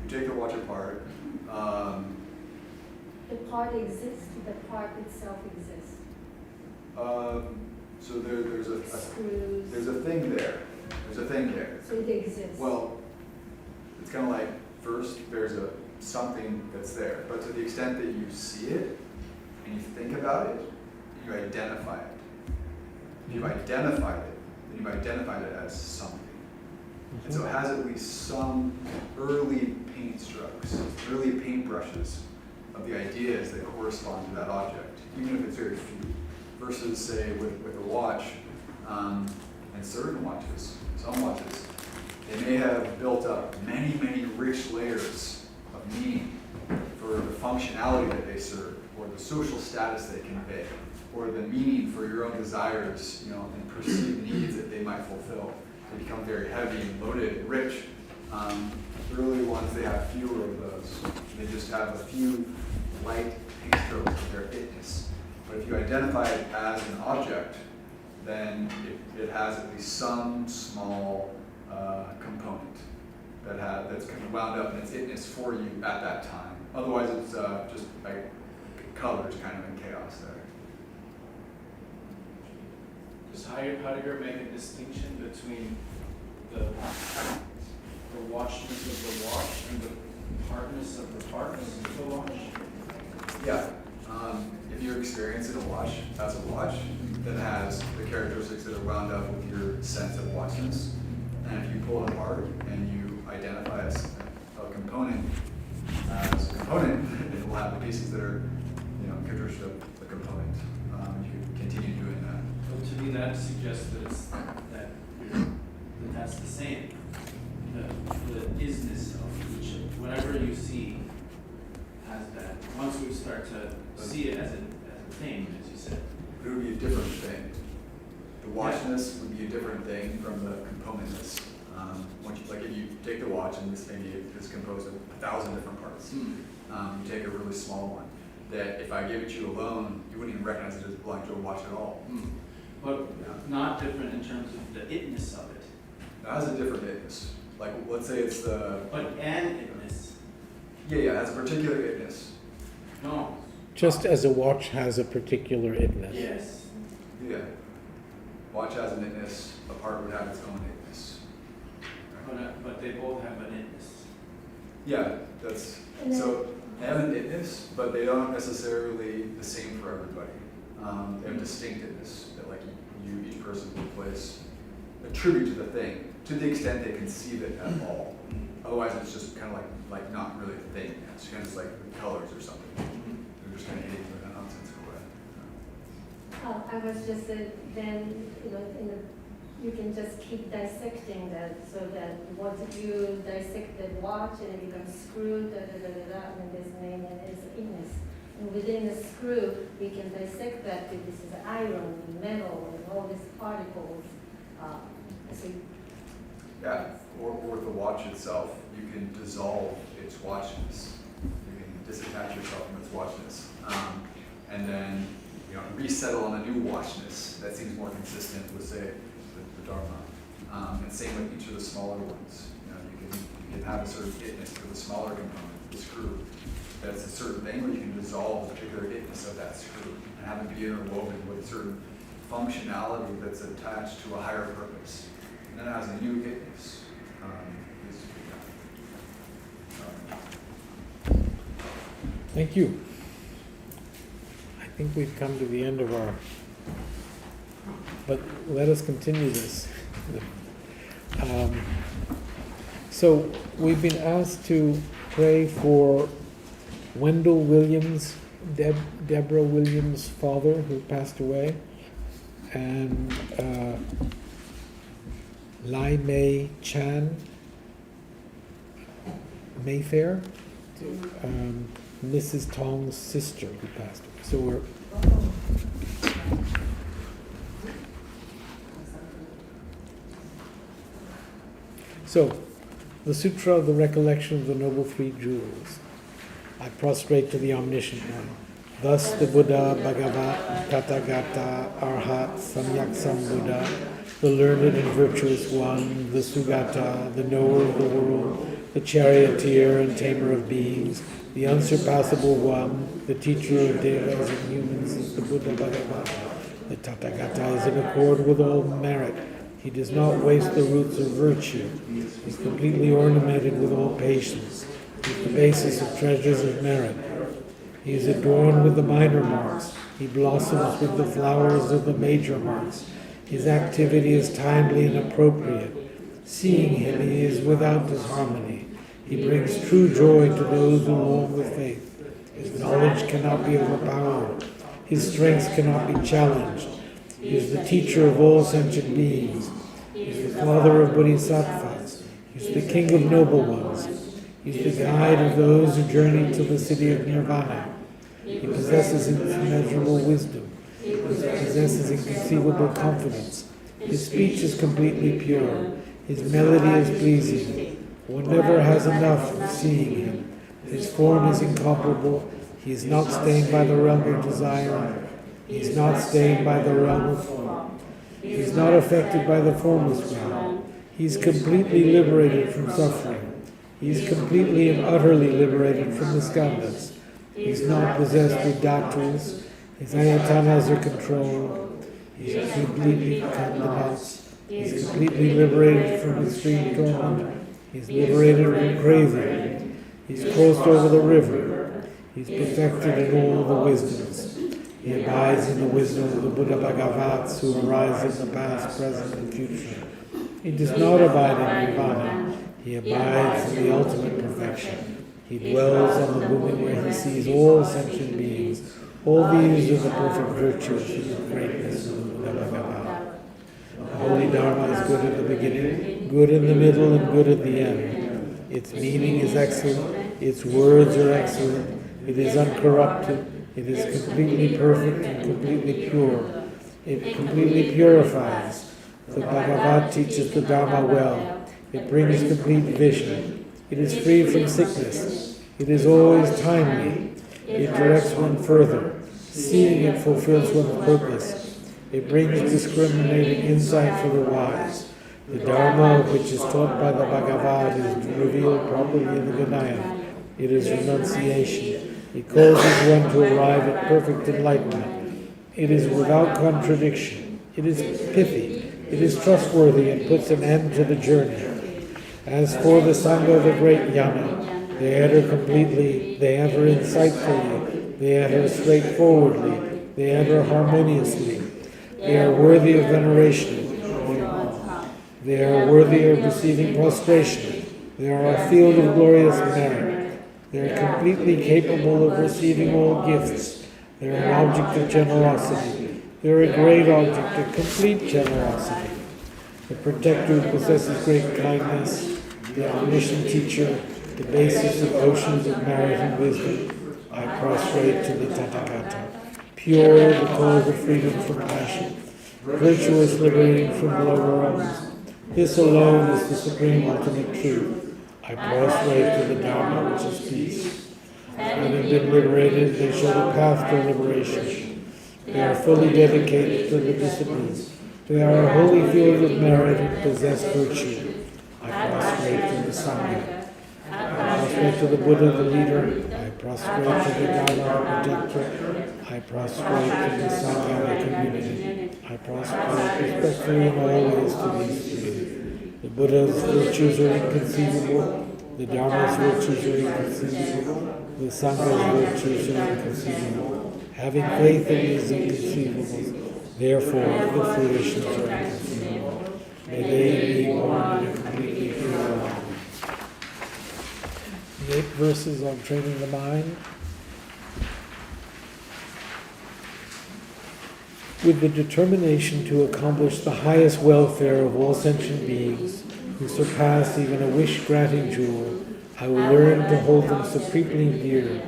you take the watch apart. The part exists, the part itself exists. So there's a Screws. there's a thing there. There's a thing there. So it exists. Well, it's kind of like first there's something that's there, but to the extent that you see it and you think about it, you identify it. If you've identified it, then you've identified it as something. And so it has at least some early paint strokes, early paintbrushes of the ideas that correspond to that object, even if it's very few. Versus, say, with a watch, and certain watches, some watches, they may have built up many, many rich layers of meaning for the functionality that they serve, or the social status they convey, or the meaning for your own desires, and perceived needs that they might fulfill. They become very heavy and loaded and rich. The early ones, they have fewer of those. They just have a few light paint strokes of their itness. But if you identify it as an object, then it has at least some small component that's kind of wound up in its itness for you at that time. Otherwise, it's just like colors kind of in chaos there. Does Heidegger make a distinction between the watchness of the watch and the partness of the parts of the watch? Yeah. If you're experiencing a watch as a watch that has the characteristics that are wound up with your sense of watchness, and if you pull it apart and you identify as a component as a component, it will have the pieces that are, characteristic of the component. You can continue doing that. But to me, that suggests that that's the same. The isness of each, whatever you see has that. Once we start to see it as a thing, as you said. It would be a different thing. The watchness would be a different thing from the componentness. If you take the watch, and this maybe is composed of 1,000 different parts. You take a really small one that if I gave it to you alone, you wouldn't even recognize it as belonging to a watch at all. But not different in terms of the itness of it. It has a different itness. Like, let's say it's the, But an itness. yeah, it has a particular itness. No. Just as a watch has a particular itness. Yes. Yeah. Watch has an itness, a part would have its own itness. But they both have an itness. Yeah, that's, And then- so they have an itness, but they aren't necessarily the same for everybody. They have distinctiveness that like each person will place a tribute to the thing, to the extent they conceive it at all. Otherwise, it's just kind of like not really a thing. It's kind of just like colors or something. They're just kind of hitting in a nonsensical way. I was just then, you can just keep dissecting that so that once you dissect the watch and it becomes screw, and then this name and its itness. And within the screw, we can dissect that if this is iron, metal, and all these particles. So Yeah, or with the watch itself, you can dissolve its watchness. You can disattach yourself from its watchness. And then, resettle on a new watchness that seems more consistent with, say, the Dharma. And same with each of the smaller ones. You can have a certain itness for the smaller component, the screw. That's a certain thing, or you can dissolve a particular itness of that screw and have it be interwoven with a certain functionality that's attached to a higher purpose. And then it has a new itness. Thank you. I think we've come to the end of our, but let us continue this. So we've been asked to pray for Wendell Williams, Deborah Williams' father, who passed away, and Lai Mei Chan Mayfair, Mrs. Tong's sister, who passed away. So we're the Sutra of the Recollection of the Noble Three Jewels. I prostrate to the Omniscient One. Thus the Buddha, Bhagavat, Tathagata, Arhat, Samyak Sambuddha, the learned and virtuous one, the Sugata, the knower of the world, the charioteer and tamer of beings, the unsurpassable one, the teacher of devas and humans is the Buddha Bhagavat. The Tathagata is in accord with all merit. He does not waste the roots of virtue. He is completely ornamented with all patience. He is the basis of treasures of merit. He is adorned with the minor marks. He blossoms with the flowers of the major marks. His activity is timely and appropriate. Seeing him, he is without disharmony. He brings true joy to those who long with faith. His knowledge cannot be overpowered. His strength cannot be challenged. He is the teacher of all sentient beings. He is the father of bodhisattvas. He is the king of noble ones. He is the guide of those who journey to the city of nirvana. He possesses immeasurable wisdom. He possesses inconceivable confidence. His speech is completely pure. His melody is pleasing. One never has enough of seeing him. His form is incomparable. He is not stained by the realm of desire. He is not stained by the realm of form. He is not affected by the formless realm. He is completely liberated from suffering. He is completely and utterly liberated from the skandhas. He is not possessed with dhatus. His ayatanas are controlled. He is completely khandanats. He is completely liberated from extreme torment. He is liberated from craving. He is crossed over the river. He is perfected in all the wisdoms. He abides in the wisdom of the Buddha Bhagavats who arise in the past, present, and future. He does not abide in nirvana. He abides in the ultimate perfection. He dwells on the bhumi where he sees all sentient beings. All these are the perfect virtues of the greatness of the Buddha Bhagavat. The holy Dharma is good at the beginning, good in the middle, and good at the end. Its meaning is excellent. Its words are excellent. It is uncorrupted. It is completely perfect and completely pure. It completely purifies. The Bhagavat teaches the Dharma well. It brings complete vision. It is free from sickness. It is always timely. It directs one further. Seeing it fulfills one's purpose. It brings discriminating insight for the wise. The Dharma which is taught by the Bhagavad is revealed properly in the Vinaya. It is renunciation. It causes one to arrive at perfect enlightenment. It is without contradiction. It is pithy. It is trustworthy and puts an end to the journey. As for the Sangha, the great Yana, they enter completely, they enter insightfully, they enter straightforwardly, they enter harmoniously. They are worthy of veneration. They are worthy of receiving prostration. They are a field of glorious merit. They are completely capable of receiving all gifts. They are an object of generosity. They are a great object of complete generosity. The protector who possesses great kindness, the omniscient teacher, the basis of oceans of merit and wisdom, I prostrate to the Tathagata. Pure, the cause of freedom from passion, virtuous, liberating from the lower realms. This alone is the supreme ultimate truth. I prostrate to the Dharma, which is peace. Having been liberated, they show the path to liberation. They are fully dedicated to the disciplines. They are a holy field of merit and possess virtue. I prostrate to the Sangha. I prostrate to the Buddha, the leader. I prostrate to the Dharma, the protector. I prostrate to the Sangha, the community. I prostrate respectfully in all ways to these three. The Buddha's virtues are inconceivable. The Dharma's virtues are inconceivable. The Sangha's virtues are inconceivable. Having faith in these inconceivable, therefore the foolishness are inconceivable. May they be born in a completely pure life. The 8 verses on training the mind. With the determination to accomplish the highest welfare of all sentient beings, who surpass even a wish-granting jewel, I will learn to hold them supremely dear.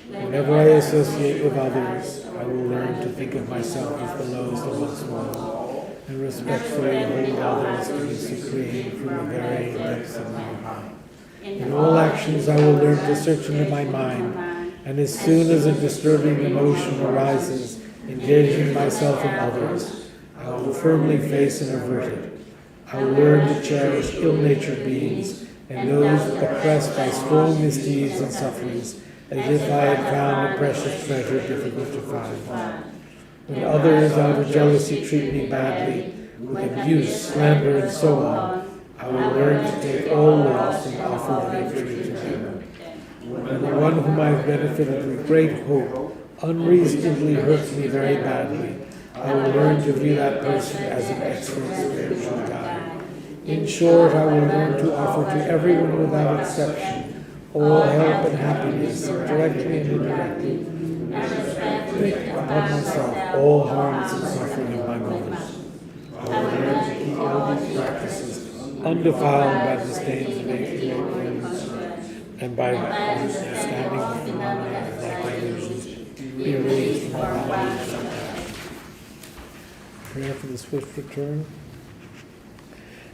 Whenever I associate with others, I will learn to think of myself as the lowest amongst all, and respectfully hold others to be supreme from the very depths of my heart. In all actions I will learn to search into my mind, and as soon as a disturbing emotion arises, engaging myself in others, I will firmly face and avert it. I will learn to cherish ill-natured beings and those oppressed by strong misdeeds and sufferings, as if I had found a precious treasure difficult to find. When others out of jealousy treat me badly, with abuse, slander, and so on, I will learn to take all loss and offer victory to them. When the one whom I have benefited with great hope unreasonably hurts me very badly, I will learn to view that person as an excellent spiritual guide. In short, I will learn to offer to everyone without exception all help and happiness, directly and indirectly, take upon myself all harms and suffering of my mothers. I will learn to keep all these practices undefiled by the stains of ignorance, and by understanding the phenomena of like illusions, be released from our bodies. Prayer for the swift return.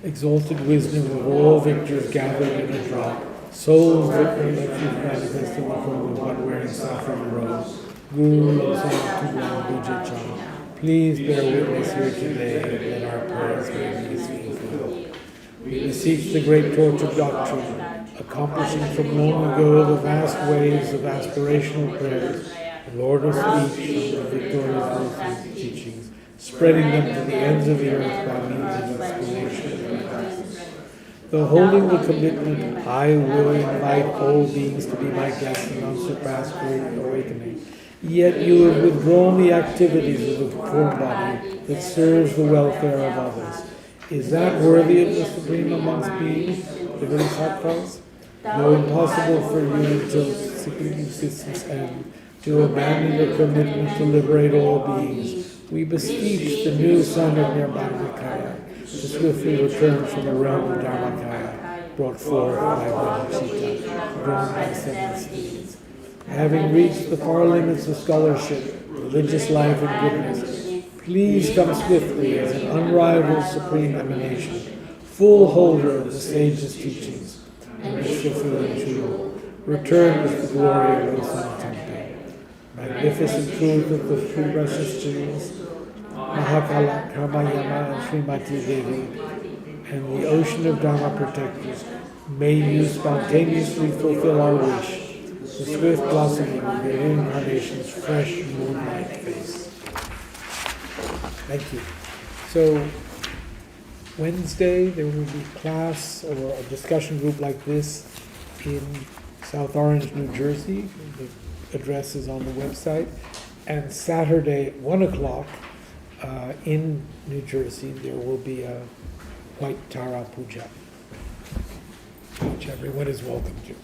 Exalted wisdom of all victors gathered in a drop, souls that may let you manifest in the form of one wearing saffron robes, Guru Losang Tulam Bujecha. Please bear witness here today that our prayers may be fulfilled. We beseech the great torch of doctrine, accomplishing from long ago the vast waves of aspirational prayers, the Lord of speech and the victorious wisdom teachings, spreading them to the ends of the earth by means of explanation and practice. Though holding the commitment, I will invite all beings to be my guests in unsurpassed great awakening. Yet you have withdrawn the activities of the form body that serves the welfare of others. Is that worthy of the supreme amongst beings, the Bodhisattvas? Though impossible for you until supreme existence end, to abandon your commitment to liberate all beings, we beseech the new son of Nirmanakaya to swiftly return from the realm of Dharmakaya, brought forth by Bodhicitta, drawn by 7 steeds. Having reached the far limits of scholarship, religious life, and goodness, please come swiftly as an unrivaled supreme emanation, full holder of the sage's teachings, and fulfilling true. Return with the glory of Losang Temple. Magnificent truth of the 3 precious jewels, Mahakala, Karmayama, and Srimati Devi, and the ocean of Dharma protectors, may you spontaneously fulfill our wish, the swift blossoming of your reincarnation's fresh moonlight face. Thank you. So, Wednesday, there will be class or a discussion group like this in South Orange, New Jersey. The address is on the website. And Saturday at 1 o'clock in New Jersey, there will be a White Tara Puja, which everyone is welcome to.